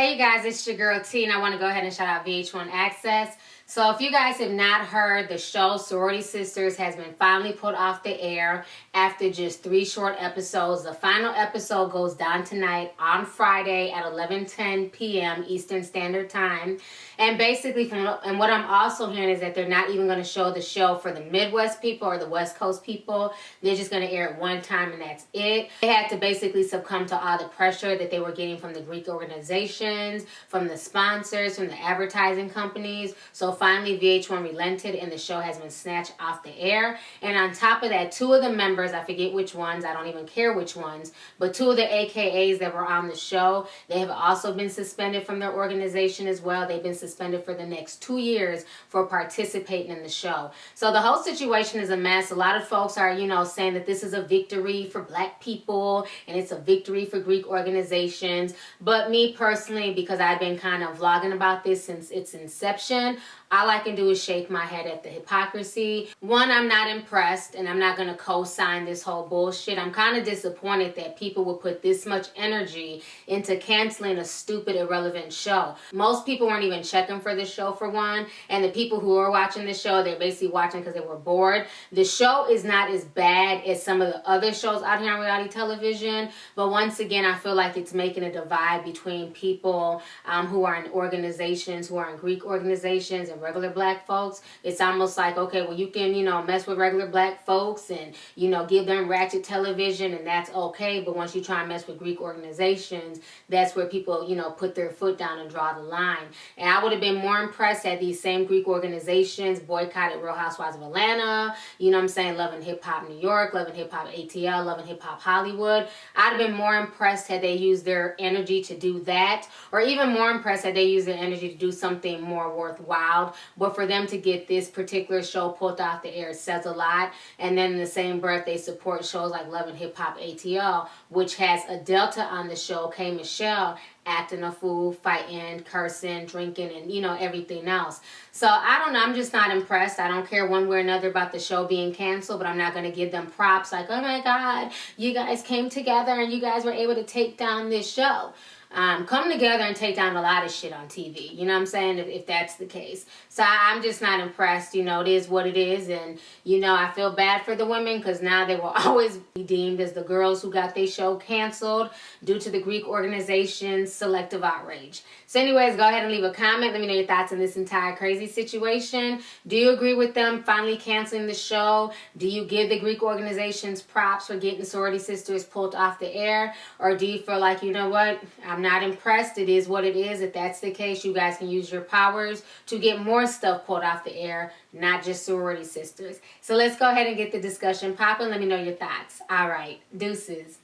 Hey you guys, it's your girl T, and I want to go ahead and shout out Vh1 Access. So if you guys have not heard, the show Sorority Sisters has been finally put off the air after just 3 short episodes. The final episode goes down tonight on Friday at 11:10 p.m. Eastern Standard Time. And basically, what I'm also hearing is that they're not even going to show the show for the Midwest people or the West Coast people. They're just going to air it one time and that's it. They had to basically succumb to all the pressure that they were getting from the Greek organizations, from the sponsors, from the advertising companies. So finally, VH1 relented and the show has been snatched off the air. And on top of that, 2 of the members, I forget which ones, I don't even care which ones, but 2 of the AKAs that were on the show, they have also been suspended from their organization as well. They've been suspended for the next 2 years for participating in the show. So the whole situation is a mess. A lot of folks are, saying that this is a victory for Black people and it's a victory for Greek organizations. But me personally, because I've been kind of vlogging about this since its inception, all I can do is shake my head at the hypocrisy. One, I'm not impressed, and I'm not going to co-sign this whole bullshit. I'm kind of disappointed that people would put this much energy into canceling a stupid, irrelevant show. Most people weren't even checking for the show, for one, and the people who are watching the show, they're basically watching because they were bored. The show is not as bad as some of the other shows out here on reality television, but once again, I feel like it's making a divide between people who are in organizations, who are in Greek organizations, and regular Black folks. It's almost like, okay, well, you can, mess with regular Black folks and, give them ratchet television and that's okay. But once you try and mess with Greek organizations, that's where people, put their foot down and draw the line. And I would have been more impressed had these same Greek organizations boycotted Real Housewives of Atlanta, Love and Hip Hop New York, Love and Hip Hop ATL, Love and Hip Hop Hollywood. I'd have been more impressed had they used their energy to do that, or even more impressed had they used their energy to do something more worthwhile. But for them to get this particular show pulled off the air says a lot. And then in the same breath, they support shows like Love and Hip Hop ATL, which has a Delta on the show, K. Michelle, acting a fool, fighting, cursing, drinking, and everything else. So I don't know, I'm just not impressed. I don't care one way or another about the show being canceled, but I'm not going to give them props like, oh my God, you guys came together and you guys were able to take down this show. Come together and take down a lot of shit on TV. You know what I'm saying? If that's the case. So I'm just not impressed. It is what it is. And, I feel bad for the women because now they will always be deemed as the girls who got their show canceled due to the Greek organization's selective outrage. So anyways, go ahead and leave a comment. Let me know your thoughts on this entire crazy situation. Do you agree with them finally canceling the show? Do you give the Greek organizations props for getting Sorority Sisters pulled off the air? Or do you feel like, you know what? I'm not impressed. It is what it is. If that's the case, you guys can use your powers to get more stuff pulled off the air, not just Sorority Sisters. So let's go ahead and get the discussion popping. Let me know your thoughts. All right. Deuces.